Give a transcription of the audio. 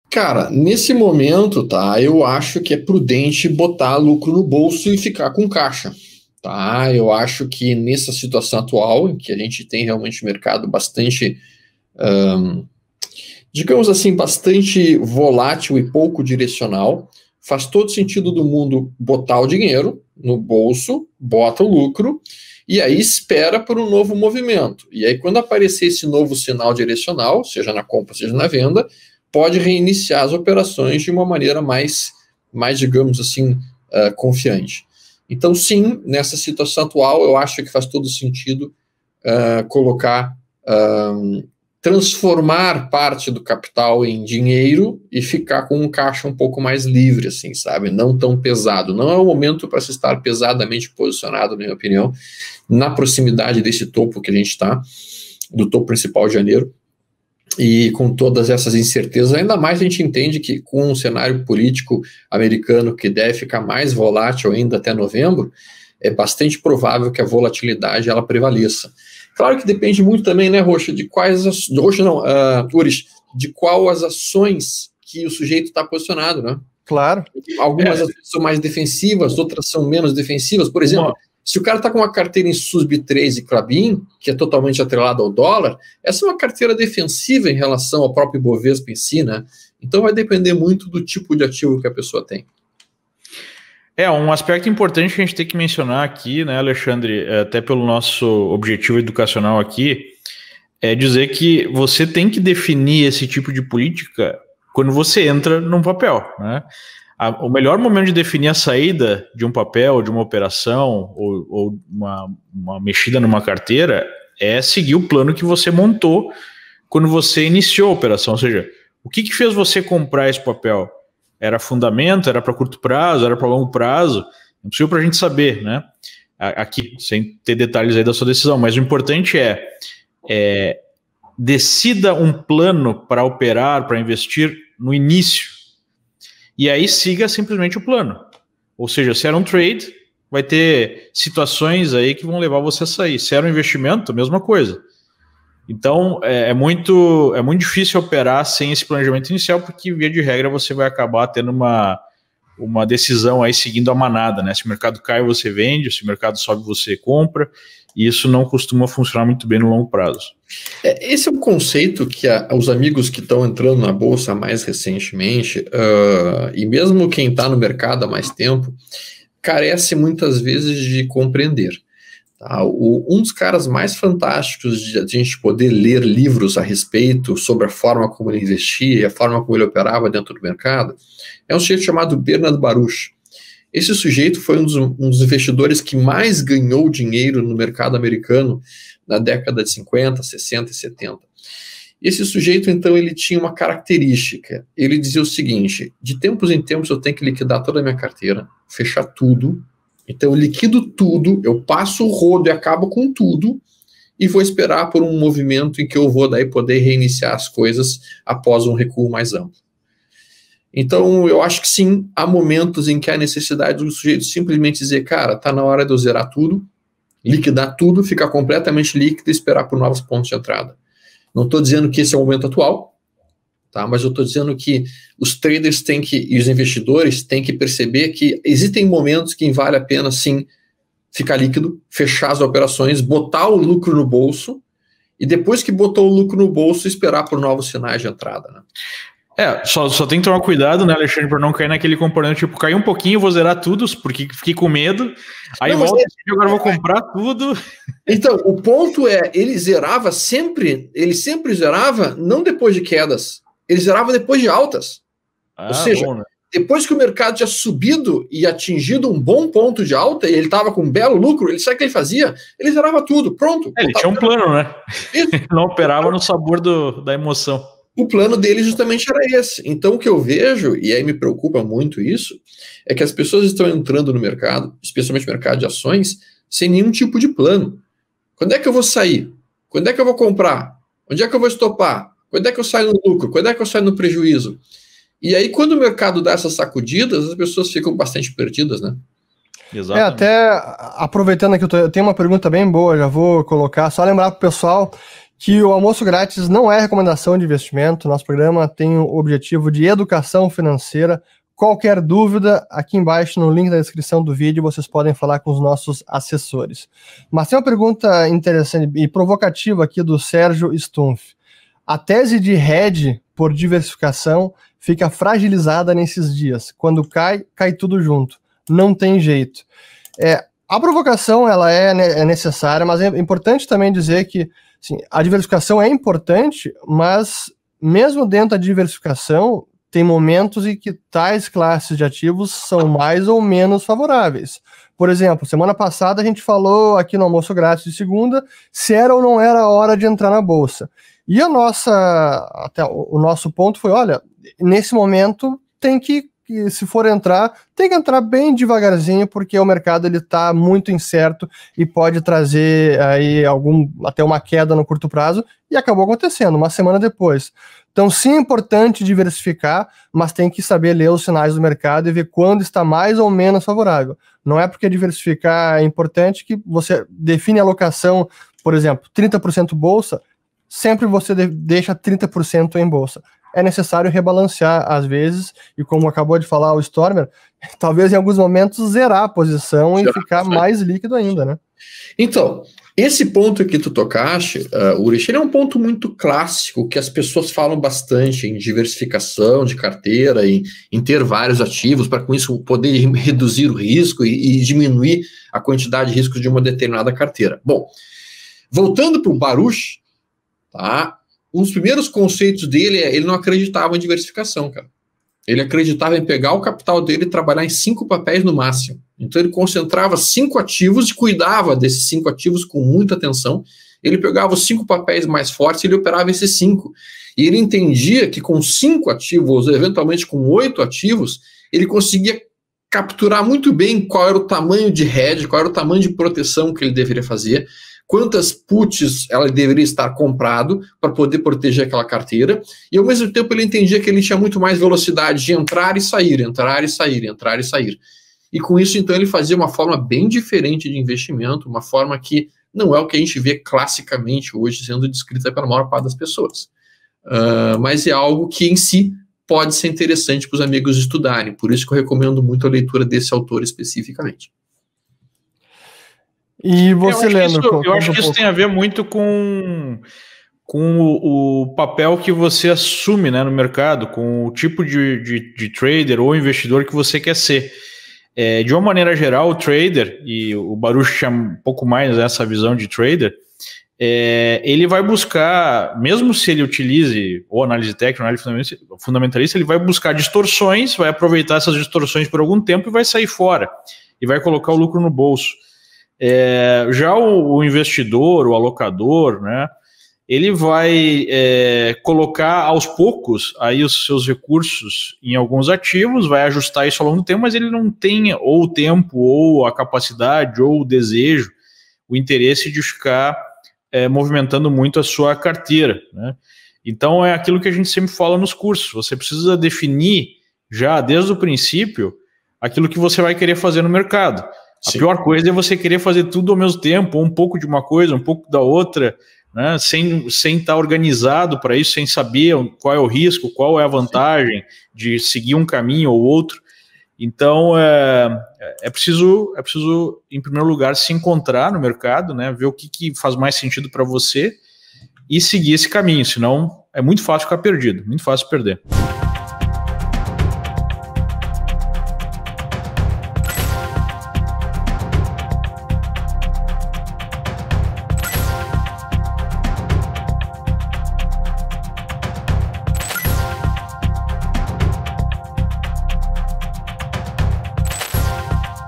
Cara, nesse momento, tá, eu acho que é prudente botar lucro no bolso e ficar com caixa, tá? Eu acho que nessa situação atual, em que a gente tem realmente um mercado bastante, digamos assim, bastante volátil e pouco direcional, faz todo sentido do mundo botar o dinheiro no bolso, bota o lucro, e aí espera por um novo movimento. E aí, quando aparecer esse novo sinal direcional, seja na compra, seja na venda, pode reiniciar as operações de uma maneira mais digamos assim, confiante. Então, sim, nessa situação atual, eu acho que faz todo sentido colocar, transformar parte do capital em dinheiro e ficar com um caixa um pouco mais livre, assim, sabe? Não tão pesado. Não é o momento para se estar pesadamente posicionado, na minha opinião, na proximidade desse topo que a gente está, do topo principal de janeiro. E com todas essas incertezas, ainda mais a gente entende que com um cenário político americano que deve ficar mais volátil ainda até novembro, é bastante provável que a volatilidade ela prevaleça. Claro que depende muito também, né, Rocha, de quais, Rocha não, Uris, de qual as ações que o sujeito está posicionado, né? Claro. Algumas são mais defensivas, outras são menos defensivas. Por exemplo, se o cara está com uma carteira em SUSB3 e Klabin, que é totalmente atrelada ao dólar, essa é uma carteira defensiva em relação ao próprio Bovespa em si, né? Então vai depender muito do tipo de ativo que a pessoa tem. Um aspecto importante que a gente tem que mencionar aqui, né, Alexandre, até pelo nosso objetivo educacional aqui, é dizer que você tem que definir esse tipo de política quando você entra num papel, né? O melhor momento de definir a saída de um papel, de uma operação ou uma mexida numa carteira é seguir o plano que você montou quando você iniciou a operação. Ou seja, o que fez você comprar esse papel? Era fundamento? Era para curto prazo? Era para longo prazo? Não precisa para a gente saber, né? Aqui, sem ter detalhes aí da sua decisão. Mas o importante é decida um plano para operar, para investir no início. E aí siga simplesmente o plano. Ou seja, se era um trade, vai ter situações aí que vão levar você a sair. Se era um investimento, a mesma coisa. Então, é muito difícil operar sem esse planejamento inicial, porque, via de regra, você vai acabar tendo uma decisão aí seguindo a manada, né? Se o mercado cai, você vende, se o mercado sobe, você compra, e isso não costuma funcionar muito bem no longo prazo. Esse é um conceito que os amigos que estão entrando na Bolsa mais recentemente, e mesmo quem está no mercado há mais tempo, carece muitas vezes de compreender. Tá? Um dos caras mais fantásticos de a gente poder ler livros a respeito sobre a forma como ele investia e a forma como ele operava dentro do mercado é um sujeito chamado Bernard Baruch. Esse sujeito foi um dos investidores que mais ganhou dinheiro no mercado americano na década de 50, 60 e 70. Esse sujeito, então, ele tinha uma característica. Ele dizia o seguinte: de tempos em tempos eu tenho que liquidar toda a minha carteira, fechar tudo. Então eu liquido tudo, eu passo o rodo e acabo com tudo e vou esperar por um movimento em que eu vou daí poder reiniciar as coisas após um recuo mais amplo. Então eu acho que sim, há momentos em que há necessidade do sujeito simplesmente dizer, cara, tá na hora de eu zerar tudo, liquidar tudo, ficar completamente líquido e esperar por novos pontos de entrada. Não estou dizendo que esse é o momento atual, tá? Mas eu estou dizendo que os traders e os investidores têm que perceber que existem momentos que vale a pena, sim, ficar líquido, fechar as operações, botar o lucro no bolso e depois que botou o lucro no bolso, esperar por novos sinais de entrada, né? Só tem que tomar cuidado, né, Alexandre, para não cair naquele componente, tipo, cair um pouquinho, vou zerar tudo, porque fiquei com medo, aí volta e agora vou comprar tudo. Então, o ponto é, ele sempre zerava, não depois de quedas, ele zerava depois de altas. Ou seja, bom, né? Depois que o mercado tinha subido e atingido um bom ponto de alta, e ele estava com um belo lucro, ele sabe o que ele fazia? Ele zerava tudo, pronto. Ele tinha um plano, né? Ele não operava no sabor da emoção. O plano dele justamente era esse. Então o que eu vejo, e aí me preocupa muito isso, é que as pessoas estão entrando no mercado, especialmente no mercado de ações, sem nenhum tipo de plano. Quando é que eu vou sair? Quando é que eu vou comprar? Onde é que eu vou estopar? Quando é que eu saio no lucro? Quando é que eu saio no prejuízo? E aí quando o mercado dá essas sacudidas, as pessoas ficam bastante perdidas, né? Exatamente. Até aproveitando aqui, eu tenho uma pergunta bem boa, já vou colocar, só lembrar pro pessoal que o almoço grátis não é recomendação de investimento. Nosso programa tem o objetivo de educação financeira. Qualquer dúvida, aqui embaixo no link da descrição do vídeo, vocês podem falar com os nossos assessores. Mas tem uma pergunta interessante e provocativa aqui do Sérgio Stumpf. A tese de hedge por diversificação fica fragilizada nesses dias. Quando cai, cai tudo junto. Não tem jeito. A provocação ela é necessária, mas é importante também dizer que sim, a diversificação é importante, mas mesmo dentro da diversificação, tem momentos em que tais classes de ativos são mais ou menos favoráveis. Por exemplo, semana passada a gente falou aqui no Almoço Grátis de segunda se era ou não era a hora de entrar na bolsa. E até o nosso ponto foi, olha, nesse momento tem que, se for entrar, tem que entrar bem devagarzinho, porque o mercado está muito incerto e pode trazer aí até uma queda no curto prazo, e acabou acontecendo uma semana depois. Então, sim, é importante diversificar, mas tem que saber ler os sinais do mercado e ver quando está mais ou menos favorável. Não é porque diversificar é importante que você define a alocação, por exemplo, 30% bolsa, sempre você deixa 30% em bolsa. É necessário rebalancear às vezes, e como acabou de falar o Stormer, talvez em alguns momentos zerar a posição e ficar mais líquido ainda, né? Então, esse ponto que tu tocaste, Urich, ele é um ponto muito clássico, que as pessoas falam bastante em diversificação de carteira, em ter vários ativos, para com isso poder reduzir o risco e diminuir a quantidade de riscos de uma determinada carteira. Bom, voltando para o Baruch, tá? Um dos primeiros conceitos dele ele não acreditava em diversificação, cara. Ele acreditava em pegar o capital dele e trabalhar em 5 papéis no máximo. Então ele concentrava 5 ativos e cuidava desses 5 ativos com muita atenção. Ele pegava os 5 papéis mais fortes e ele operava esses 5. E ele entendia que com 5 ativos, ou eventualmente com 8 ativos, ele conseguia capturar muito bem qual era o tamanho de hedge, qual era o tamanho de proteção que ele deveria fazer, quantas puts ela deveria estar comprado para poder proteger aquela carteira, e ao mesmo tempo ele entendia que ele tinha muito mais velocidade de entrar e sair, entrar e sair, entrar e sair. E com isso, então, ele fazia uma forma bem diferente de investimento, uma forma que não é o que a gente vê classicamente hoje sendo descrita pela maior parte das pessoas. Mas é algo que em si pode ser interessante para os amigos estudarem, por isso que eu recomendo muito a leitura desse autor especificamente. E você, Leandro? Eu acho que isso tem a ver muito com o papel que você assume, né, no mercado, com o tipo de trader ou investidor que você quer ser. De uma maneira geral, o trader, e o Baruch chama um pouco mais essa visão de trader, ele vai buscar, mesmo se ele utilize ou análise técnica, ou análise fundamentalista, ele vai buscar distorções, vai aproveitar essas distorções por algum tempo e vai sair fora, e vai colocar o lucro no bolso. Já o investidor, o alocador, né, ele vai colocar aos poucos aí os seus recursos em alguns ativos, vai ajustar isso ao longo do tempo, mas ele não tem ou o tempo, ou a capacidade, ou o desejo, o interesse de ficar movimentando muito a sua carteira, né? Então é aquilo que a gente sempre fala nos cursos, você precisa definir já desde o princípio aquilo que você vai querer fazer no mercado. Sim. A pior coisa é você querer fazer tudo ao mesmo tempo, ou um pouco de uma coisa, um pouco da outra, né, sem estar organizado para isso, sem saber qual é o risco, qual é a vantagem de seguir um caminho ou outro. Então, é preciso, em primeiro lugar, se encontrar no mercado, né, ver o que faz mais sentido para você e seguir esse caminho, senão é muito fácil ficar perdido, muito fácil perder.